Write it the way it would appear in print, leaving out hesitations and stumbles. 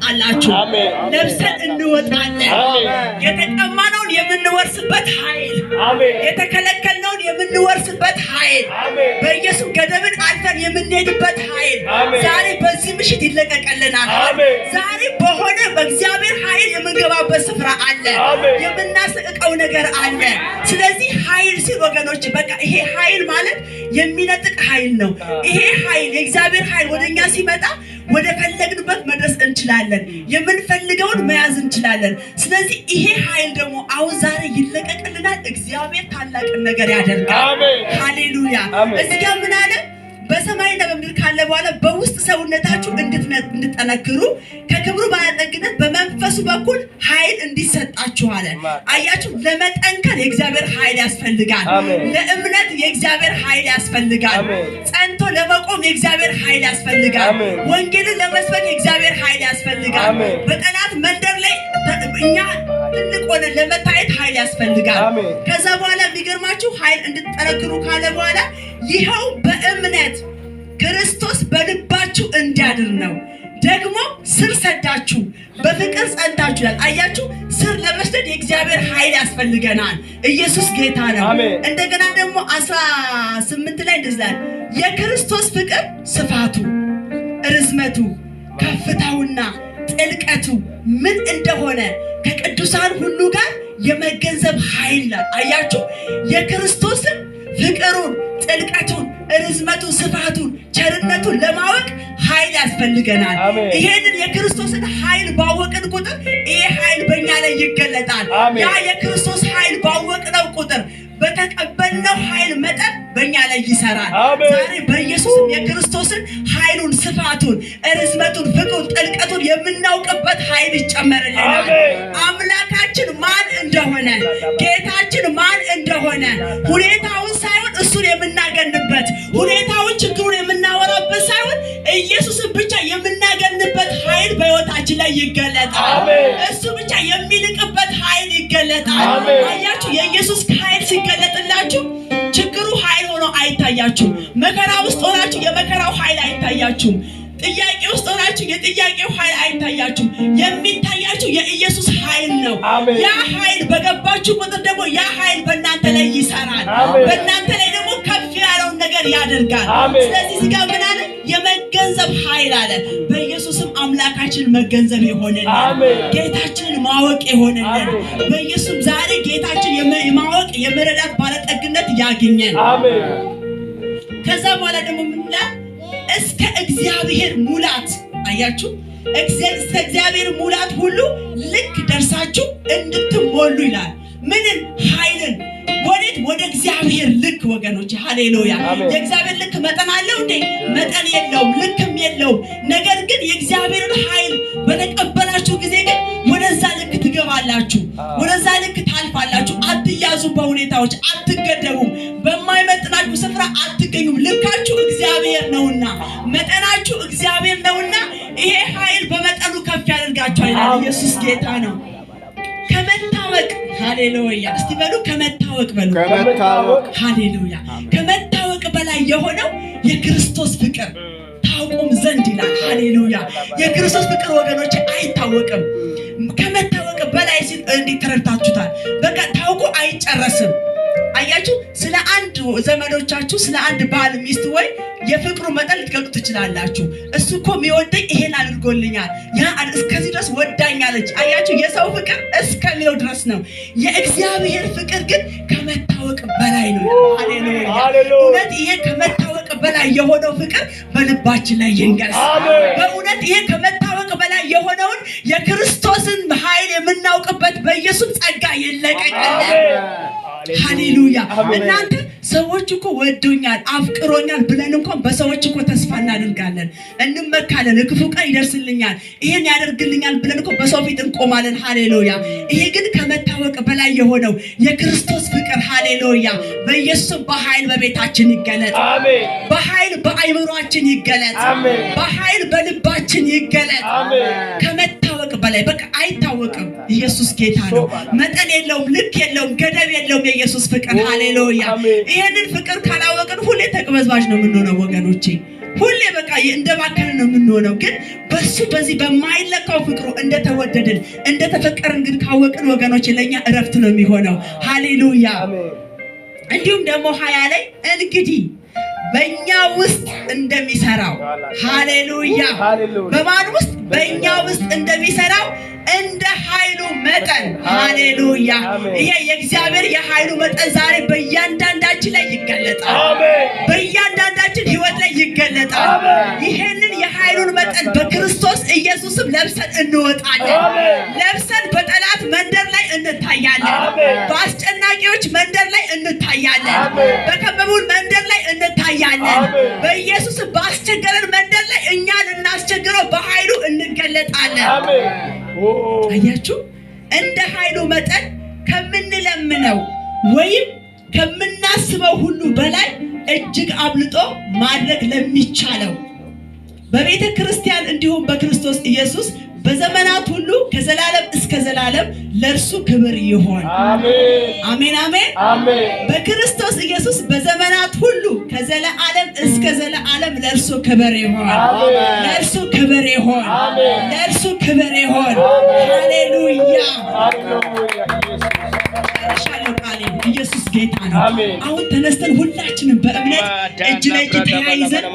ትወጣላችሁ ለብሰን እንወጣለን የተቀማነውን የምንወርስበት ኃይል የተከለከልነውን የምንወርስበት ኃይል በኢየሱስ ገደብን አልፈን የምንሄድበት ኃይል ዛሬ በዚህ ምሽት ይለቀቀልናል ዛሬ በሆነ በእግዚአብሔር ኃይል የምንገባበት ስፍራ አለ የምናስቀቀው ነገር አለ ስለዚህ ኃይል ሲል ወገኖች በቃ ይሄ ኃይል ማለት የሚነጥቅ ኃይል ነው ይሄ ኃይል የእግዚአብሔር ኃይል ወደኛ ሲመጣ ወደ ፈለግንበት መድረስ እንችላለን የምንፈልገውን መያዝ እንችላለን ስለዚህ ይሄ ኃይል ደግሞ አሁን ዛሬ ይለቀቅልናል እግዚአብሔር ታላቅ ነገር ያደርጋል ሃሌሉያ እዚህ ጋር ምን አለ በሰማይና በምድር ካለ በኋላ በውስጥ ሰውነታችሁ እንድትጠነክሩ ከክብሩ ባለጠግነት በመንፈሱ በኩል ኃይል እንዲሰጣችሁ አለ አያችሁ ለመጠንከር የእግዚአብሔር ኃይል ያስፈልጋል ለእምነት የእግዚአብሔር ኃይል ያስፈልጋል ጸንቶ ለመቆም የእግዚአብሔር ኃይል ያስፈልጋል ወንጌልን ለመስበክ የእግዚአብሔር ኃይል ያስፈልጋል በጠላት መንደር ላይ እኛ ትልቅ ሆነ ለመታየት ኃይል ያስፈልጋል ከዛ በኋላ የሚገርማችሁ ኃይል እንድትጠነክሩ ካለ በኋላ ይሄው በእምነት ክርስቶስ በልባችሁ እንዲያድር ነው ደግሞ ስር ሰዳችሁ በፍቅር ጸንታችሁ አያችሁ ስር ለመስደድ የእግዚአብሔር ኃይል ያስፈልገናል ኢየሱስ ጌታ ነው እንደገና ደግሞ 18 ላይ እንደዛል የክርስቶስ ፍቅር ስፋቱ ርዝመቱ ከፍታውና ጥልቀቱ ምን እንደሆነ ከቅዱሳን ሁሉ ጋር የመገንዘብ ኃይል ነው አያችሁ የክርስቶስን ፍቅሩን ጥልቀቱን ርዝመቱን ስፋቱን ቸርነቱን ለማወቅ ኃይል ያስፈልገናል ይሄንን የክርስቶስን ኃይል ባወቅን ቁጥር ይሄ ኃይል በእኛ ላይ ይገለጣል ያ የክርስቶስ ኃይል ባወቅነው ቁጥር በተቀበልነው ኃይል መጠን በእኛ ላይ ይሰራል ዛሬ በኢየሱስም የክርስቶስን ኃይሉን ስፋቱን ርዝመቱን ፍቅሩን ጥልቀቱን የምናውቅበት ኃይል ይጨመርልናል አምላካችን ማን እንደሆነ ጌታችን ማን እንደሆነ ሁኔታውን ሳይሆን እሱን የምናገንበት ሁኔታውን ችግሩን የምናወራበት ሳይሆን ኢየሱስን ብቻ የምናገንበት ኃይል በሕይወታችን ላይ ይገለጣል እሱ ብቻ የሚልቅበት ኃይል ይገለጣል አያችሁ የኢየሱስ ኃይል ሲገለጥላችሁ ችግሩ ኃይል ሆኖ አይታያችሁ መከራ ውስጥ ሆናችሁ የመከራው ኃይል አይታያችሁ ጥያቄ ውስጥ ሆናችሁ የጥያቄው ኃይል አይታያችሁ የሚታያችሁ የኢየሱስ ኃይል ነው ያ ኃይል በገባችሁ ቁጥር ደግሞ ያ ኃይል በእናንተ ላይ ይሰራል በእናንተ ላይ ደግሞ ከፍ ያለውን ነገር ያደርጋል ስለዚህ እዚህ ጋር ምን አለ የመገንዘብ ኃይል አለ በኢየሱስም አምላካችን መገንዘብ ይሆንልን ጌታችንን ማወቅ ይሆንልን በኢየሱስ ዛሬ ጌታችን የማወቅ የመረዳት ባለጠግነት ያገኘን ከዛ በኋላ ደግሞ ምን ይላል እስከ እግዚአብሔር ሙላት አያችሁ እስከ እግዚአብሔር ሙላት ሁሉ ልክ ደርሳችሁ እንድትሞሉ ይላል ምንን ኃይልን ወደ እግዚአብሔር ልክ ወገኖች ሃሌሉያ የእግዚአብሔር ልክ መጠን አለው እንዴ መጠን የለውም ልክም የለውም ነገር ግን የእግዚአብሔርን ኃይል በተቀበላችሁ ጊዜ ግን ወደዛ ልክ ትገባላችሁ ወደዛ ልክ ታልፋላችሁ አትያዙም በሁኔታዎች አትገደቡም በማይመጥናችሁ ስፍራ አትገኙም ልካችሁ እግዚአብሔር ነውና መጠናችሁ እግዚአብሔር ነውና ይሄ ኃይል በመጠኑ ከፍ ያደርጋችኋል ኢየሱስ ጌታ ነው ከመታወቅ ሃሌሉያ እስቲ በሉ ከመታወቅ በሉ ሃሌሉያ ከመታወቅ በላይ የሆነው የክርስቶስ ፍቅር ታውቁም ዘንድ ይላል ሃሌሉያ የክርስቶስ ፍቅር ወገኖች አይታወቅም ከመታወቅ በላይ ሲል እንዴት ተረድታችሁታል በቃ ታውቁ አይጨረስም አያችሁ ስለ አንድ ዘመዶቻችሁ ስለ አንድ ባል ሚስት ወይ የፍቅሩ መጠን ልትገልጡ ትችላላችሁ እሱኮ የሚወደኝ ይሄን አድርጎልኛል ያ እስከዚህ ድረስ ወዳኛለች አያችሁ የሰው ፍቅር እስከሚለው ድረስ ነው የእግዚአብሔር ፍቅር ግን ከመታወቅ በላይ ነው ሃሌሉያ እውነት ይሄ ከመታወቅ በላይ የሆነው ፍቅር በልባችን ላይ ይንገስ በእውነት ይሄ ከመታወቅ በላይ የሆነውን የክርስቶስን ኃይል የምናውቅበት በኢየሱስ ጸጋ ይለቀቅልን ሃሌሉያ እናንተ ሰዎች እኮ ወዶኛል አፍቅሮኛል ብለን እንኳን በሰዎች እኮ ተስፋ እናደርጋለን እንመካለን ክፉ ቀን ይደርስልኛል ይሄን ያደርግልኛል ብለን እኮ በሰው ፊት እንቆማለን ሃሌሉያ ይሄ ግን ከመታወቅ በላይ የሆነው የክርስቶስ ፍቅር ሃሌሉያ በኢየሱስ በኃይል በቤታችን ይገለጥ አሜን በኃይል በአይምሮአችን ይገለጥ አሜን በኃይል በልባችን ይገለጥ አሜን ከመታወቅ በላይ በቃ አይታወቅም ኢየሱስ ጌታ ነው መጠን የለውም ልክ የለውም ገደብ የለውም የኢየሱስ ፍቅር ሃሌሉያ ይሄንን ፍቅር ካላወቅን ሁሌ ተቅበዝባዥ ነው የምንሆነው ወገኖቼ ሁሌ በቃ እንደባከን ነው የምንሆነው። ግን በሱ በዚህ በማይለካው ፍቅሩ እንደተወደድን እንደተፈቀርን ግን ካወቅን ወገኖች ለኛ እረፍት ነው የሚሆነው። ሃሌሉያ። እንዲሁም ደግሞ 20 ላይ እንግዲህ በእኛ ውስጥ እንደሚሰራው ሃሌሉያ፣ በማን ውስጥ? በእኛ ውስጥ እንደሚሰራው እንደ ኃይሉ መጠን ሃሌሉያ። ይሄ የእግዚአብሔር የኃይሉ መጠን ዛሬ በእያንዳንዳችን ላይ ይገለጣል። በእያንዳንዳችን ህይወት ላይ ይገለጣል። ይሄንን የኃይሉን መጠን በክርስቶስ ኢየሱስም ለብሰን እንወጣለን። ለብሰን በጠላት መንደር ላይ እንታያለን። በአስጨናቂዎች መንደር ላይ እንታያለን። በከበቡን መንደር ላይ እንታያለን። በኢየሱስ ባስቸገረን መንደር ላይ እኛ ልናስቸግረው በኃይሉ እንገለጣለን። አያችሁ፣ እንደ ኃይሉ መጠን ከምንለምነው ወይም ከምናስበው ሁሉ በላይ እጅግ አብልጦ ማድረግ ለሚቻለው በቤተ ክርስቲያን እንዲሁም በክርስቶስ ኢየሱስ በዘመናት ሁሉ ከዘላለም እስከ ዘላለም ለእርሱ ክብር ይሁን። አሜን አሜን አሜን። በክርስቶስ ኢየሱስ በዘመናት ሁሉ ከዘላለም እስከ ዘላለም ለእርሱ ክብር ይሁን። ለእርሱ ክብር ይሁን። ለእርሱ ክብር ይሁን። ሃሌሉያ። ኢየሱስ ጌታ ነው። አሁን ተነስተን ሁላችንም በእምነት እጅ ለእጅ ተያይዘን